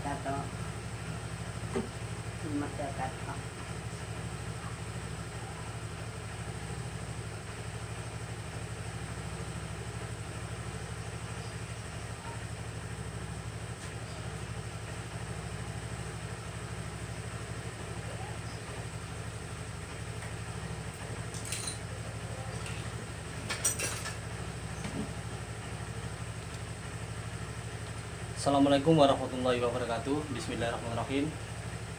kata cuma kata Assalamualaikum warahmatullahi wabarakatuh. Bismillahirrahmanirrahim.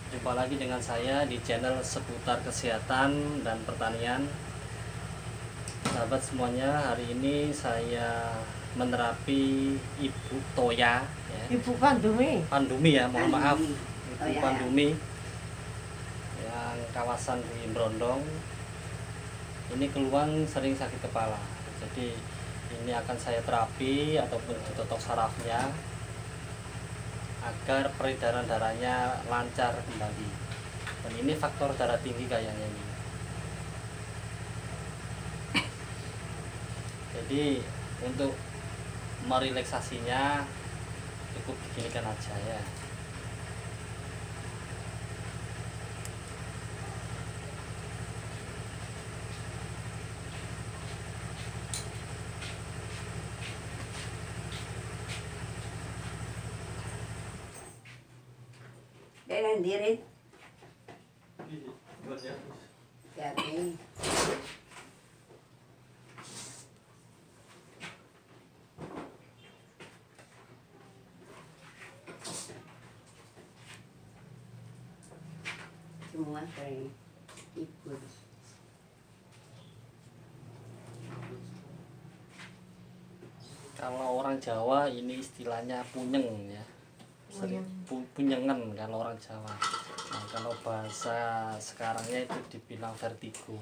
Jumpa lagi dengan saya di channel seputar kesehatan dan pertanian. Sahabat semuanya, hari ini saya menerapi Ibu Toya ya. Ibu Pandumi Ya, mohon maaf. Pandumi. Ibu Toya. Pandumi yang kawasan di Brondong. Ini keluhan sering sakit kepala. Jadi ini akan saya terapi ataupun ditotok sarafnya agar peredaran darahnya lancar kembali. Dan ini faktor darah tinggi kayaknya ini. Jadi untuk merelaksasinya cukup diginikan aja ya. dengan diri jadi semua kayak ikut Kalau orang Jawa ini istilahnya punyeng ya. Punyengan kalau orang Jawa. Nah, kalau bahasa sekarangnya itu dibilang vertigo.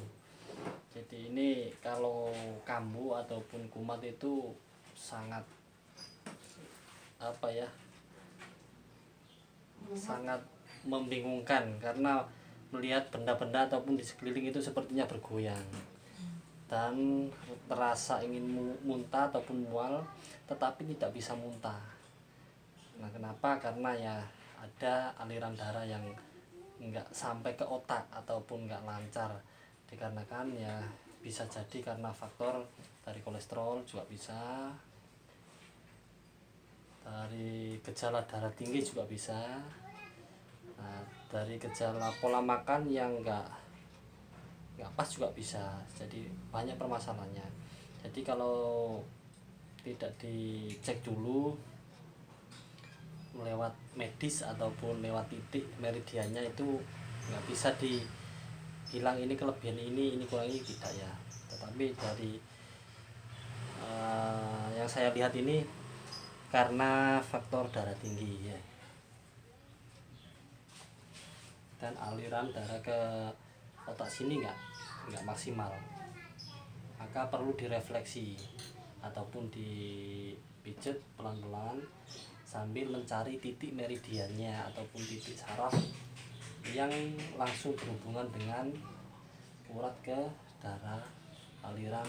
Jadi ini kalau kambuh ataupun kumat itu sangat apa ya? Sangat membingungkan karena melihat benda-benda ataupun di sekeliling itu sepertinya bergoyang dan terasa ingin muntah ataupun mual tetapi tidak bisa muntah. Nah, kenapa? Karena ya ada aliran darah yang enggak sampai ke otak ataupun enggak lancar, dikarenakan ya bisa jadi karena faktor dari kolesterol juga bisa, dari gejala darah tinggi juga bisa. Nah, dari gejala pola makan yang enggak pas juga bisa. Jadi banyak permasalahannya. Jadi kalau tidak dicek dulu lewat medis ataupun lewat titik meridiannya itu nggak bisa dibilang ini kelebihan ini kurang ini, tidak ya. Tetapi dari yang saya lihat ini karena faktor darah tinggi ya, dan aliran darah ke otak sini nggak maksimal, maka perlu direfleksi ataupun dipijet pelan-pelan sambil mencari titik meridiannya ataupun titik saraf yang langsung berhubungan dengan urat ke darah aliran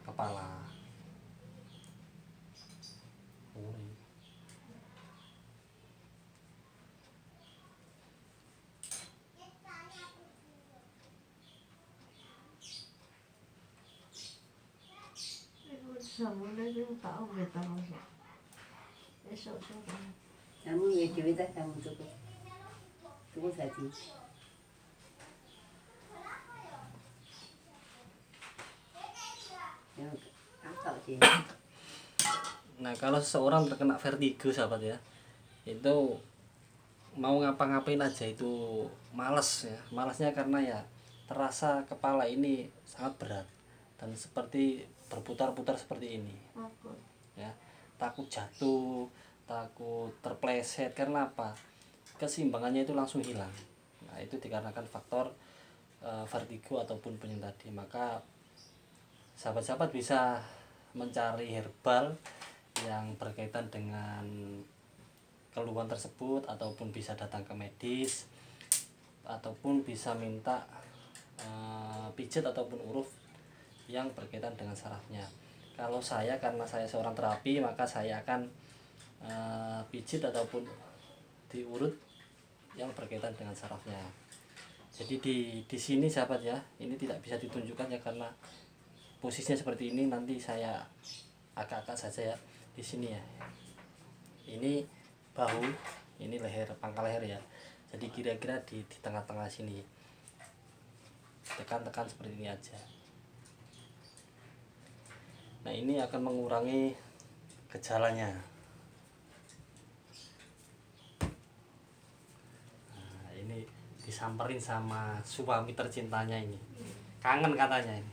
kepala. kamu ya cerita kamu cukup tadi yang apa sih. Nah, kalau seseorang terkena vertigo sahabat ya, itu mau ngapa-ngapain aja itu males ya. Malasnya karena ya terasa kepala ini sangat berat dan seperti berputar-putar seperti ini. Ya, takut jatuh, takut terpleset. Karena apa? Keseimbangannya itu langsung hilang. Nah, itu dikarenakan faktor vertigo ataupun penyeng tadi. Maka sahabat-sahabat bisa mencari herbal yang berkaitan dengan keluhan tersebut, ataupun bisa datang ke medis, ataupun bisa minta pijet ataupun uruf yang berkaitan dengan sarafnya. Kalau saya, karena saya seorang terapi, maka saya akan pijet ataupun diurut yang berkaitan dengan sarafnya. Jadi di sini sahabat ya, ini tidak bisa ditunjukkan ya karena posisinya seperti ini. Nanti saya agak-agak saja ya di sini ya. Ini bahu, ini leher, pangkal leher ya. Jadi kira-kira di tengah-tengah sini. Tekan-tekan seperti ini aja. Nah, ini akan mengurangi gejalanya. Nah, ini disamperin sama suami tercintanya ini. Kangen katanya ini.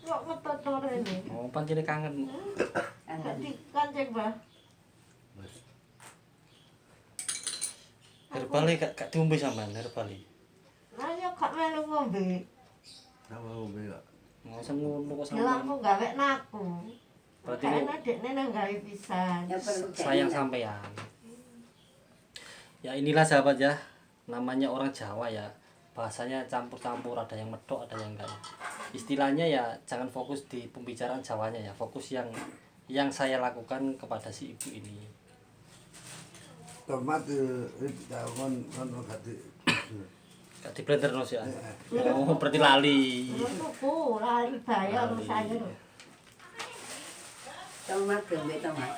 Kok ngetot ini? Oh, pancene kangen. Jadi kancing, Mbah. Herbali gak diombe sampean herbali. Lah yo gak melu ngombe. Sama ngombe kok. Ngono ngono kok Lah sampean. aku gawe naku. Berarti Berarti ini- adikne nang gawe pisan. Ya perlu Sayang sampean. Ya inilah sahabat ya, namanya orang Jawa ya, bahasanya campur-campur, ada yang medok ada yang enggak ya. Istilahnya ya jangan fokus di pembicaraan Jawanya ya, fokus yang saya lakukan kepada si ibu ini. Tomat itu kon gak di. Gak di blender no sih ya. Oh berarti lali. Tuku lali bayar Lali. sayur. tomat gembe tomat.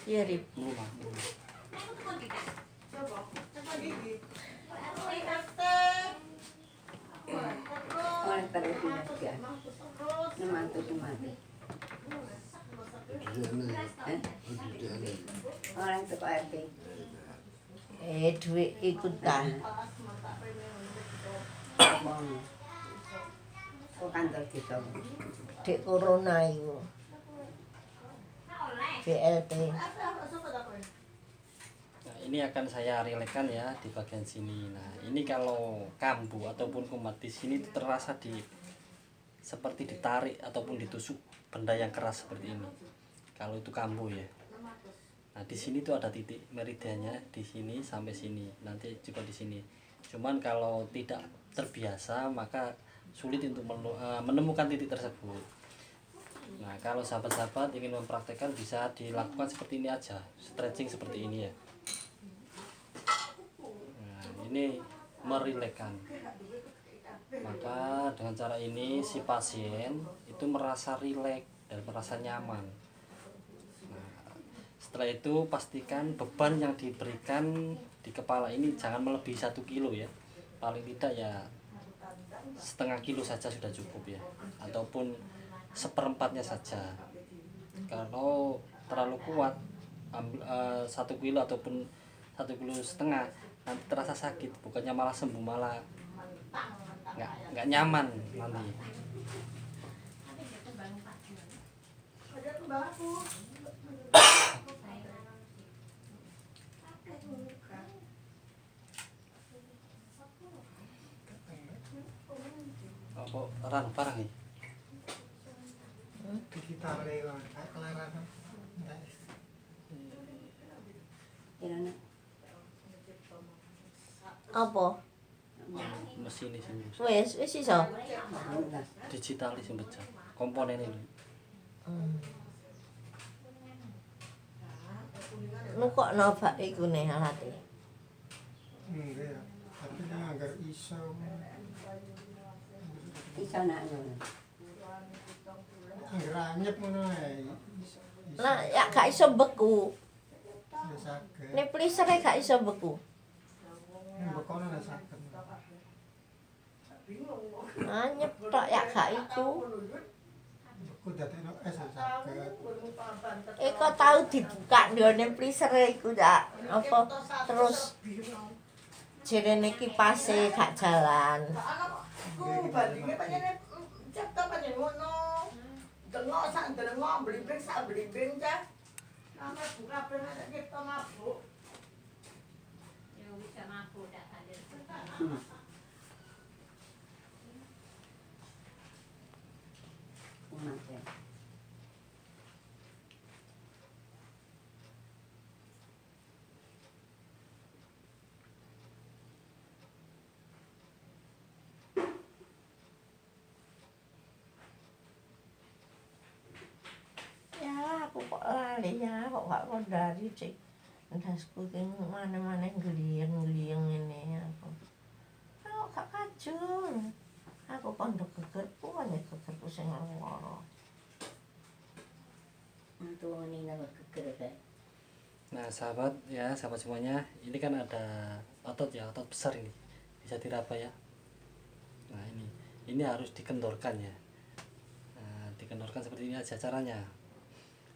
Iya, Rip. Rumah. Oleh pada tidak ya. Nemantu nemantu. Eh? Oleh teko RT. Duit ikut ta. Wong. Kok kantor kita. Dek corona iku. BLT. Nah, ini akan saya rilekan ya di bagian sini. Nah, ini kalau kambuh ataupun kumat di sini itu terasa seperti ditarik ataupun ditusuk benda yang keras seperti ini. Kalau itu kambuh ya. Nah, di sini tuh ada titik meridiannya di sini sampai sini. Nanti juga di sini. Cuman kalau tidak terbiasa maka sulit untuk menemukan titik tersebut. Nah, kalau sahabat-sahabat ingin mempraktekkan bisa dilakukan seperti ini aja, stretching seperti ini ya. Nah, ini merilekkan. Maka dengan cara ini si pasien itu merasa rileks dan merasa nyaman. Nah, setelah itu pastikan beban yang diberikan di kepala ini jangan melebihi 1 kilo ya. Paling tidak ya setengah kilo saja sudah cukup ya, ataupun seperempatnya saja. Kalau terlalu kuat 1 kilo ataupun 1,5 kilo nanti terasa sakit, bukannya malah sembuh, malah nggak nyaman nanti. Apa orang barang nih? Digital lewat kelaran. Kirana. Apa? Mesin ini sih Wis iso. Alhamdulillah. digital sih baca komponen ini. Nukokno bak iku ne alate. Enggak. Tapi kan agar iso. Iso nak ngono. Angger anyep ngono ae. Lah ya gak iso beku. Ya saged. Ne plisere gak iso beku. Bekono lah saged. Anyep tok ya gak iku. Beku dadekno es ya saged. Eko tau dibuka ndone plisere iku ya. Apa terus jerene kipase gak jalan. Bandingnya panjangnya cipta panjang ngono, dengok sak dengok belibeng sak belibeng cah. Nama buka pernah cipta mabuk. Tomat ya. Iya, kok gak kondari sih. Ndasku ki mana-mana gliyeng-gliyeng ngene aku. Aku gak kajul. Aku pondok gegerku hanya gegerku sing lara. Untuk ini nama geger kan. Nah sahabat ya, sahabat semuanya, ini kan ada otot ya, otot besar ini bisa diraba ya. Nah ini harus dikendorkan ya. Nah dikendorkan seperti ini aja caranya,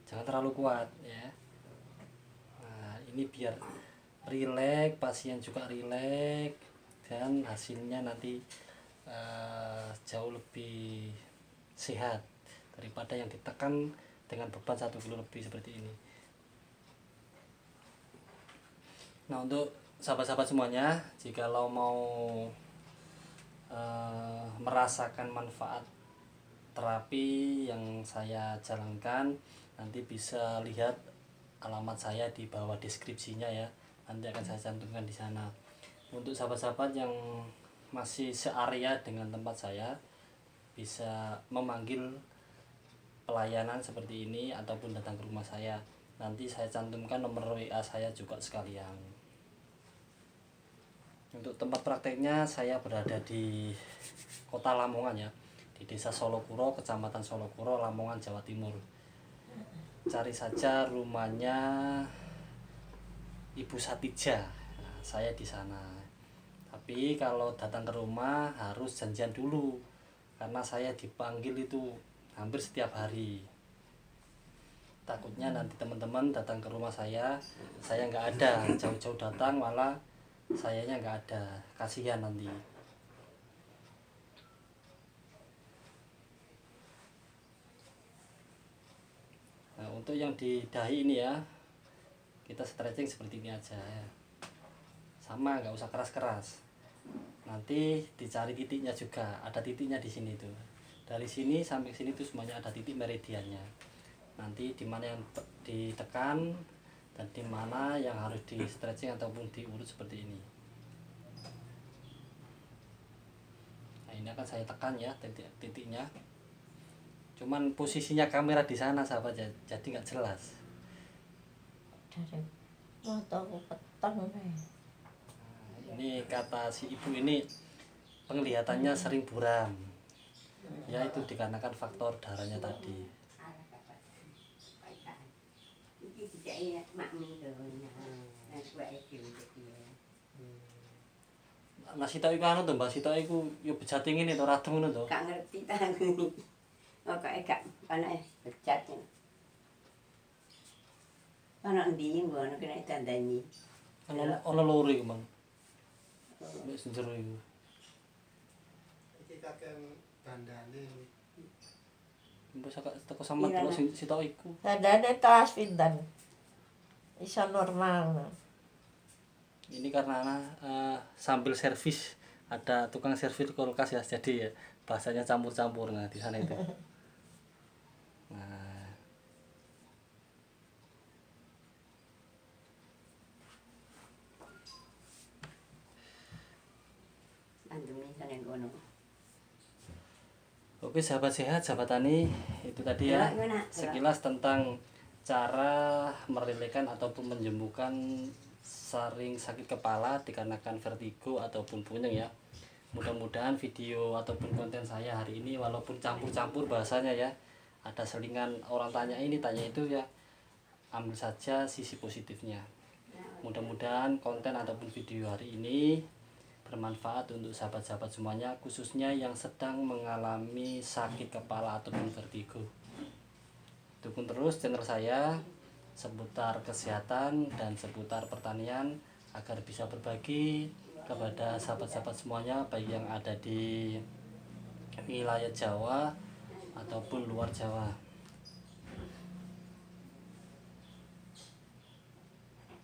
jangan terlalu kuat ya. Nah ini biar rileks, pasien juga rileks, dan hasilnya nanti jauh lebih sehat daripada yang ditekan dengan beban 1 kilo lebih seperti ini. Nah untuk sahabat-sahabat semuanya, jikalau mau merasakan manfaat terapi yang saya jalankan, nanti bisa lihat alamat saya di bawah deskripsinya ya, nanti akan saya cantumkan di sana. Untuk sahabat-sahabat yang masih searea dengan tempat saya, bisa memanggil pelayanan seperti ini ataupun datang ke rumah saya. Nanti saya cantumkan nomor WA saya juga sekalian. Untuk tempat prakteknya saya berada di Kota Lamongan ya, di Desa Solokuro, Kecamatan Solokuro, Lamongan, Jawa Timur. Cari saja rumahnya Ibu Satija. Nah, saya di sana. Tapi kalau datang ke rumah harus janjian dulu, karena saya dipanggil itu hampir setiap hari. Takutnya nanti teman-teman datang ke rumah saya nggak ada, jauh-jauh datang malah sayanya nggak ada, kasihan nanti. Nah untuk yang di dahi ini ya, kita stretching seperti ini aja ya, sama, nggak usah keras-keras. Nanti dicari titiknya juga, ada titiknya di sini tuh. Dari sini sampai sini tuh semuanya ada titik meridiannya. Nanti di mana yang ditekan dan di mana yang harus di stretching ataupun diurut seperti ini. Nah ini akan saya tekan ya titiknya. Cuman posisinya kamera di sana sahabat ya, jadi nggak jelas. Dari mataku peteng nih. Ini kata si ibu ini penglihatannya sering buram. Ya itu dikarenakan faktor darahnya tadi. Ini tidak enak makmi loh. Nah, sebab itu dia. Nasi tok iku anu to, Mbak Sita iku yo bejate ngene to, radeng ngono to. Gak ngerti tangan ini. Oh kok gak ana becat. Ana ndi ngono kena tandani. Ana loro iku, Mang. Wis njero iku. Iki kakek dandane Mbok sak teko sampe terus Sita iku. Tandane kelas pinten? Iso normal. Ini karena sambil servis ada tukang servis kulkas ya, jadi ya bahasanya campur-campur nah di sana itu. Nah, Andune sangen kono. oke sahabat sehat, sahabat tani, itu tadi ya sekilas tentang cara merelakan ataupun menyembuhkan sering sakit kepala dikarenakan vertigo ataupun puyeng ya. Mudah-mudahan video ataupun konten saya hari ini walaupun campur-campur bahasanya ya, ada selingan orang tanya ini tanya itu ya, ambil saja sisi positifnya. Mudah-mudahan konten ataupun video hari ini bermanfaat untuk sahabat-sahabat semuanya, khususnya yang sedang mengalami sakit kepala ataupun vertigo. Dukung terus channel saya seputar kesehatan dan seputar pertanian agar bisa berbagi kepada sahabat-sahabat semuanya, baik yang ada di wilayah Jawa ataupun luar Jawa.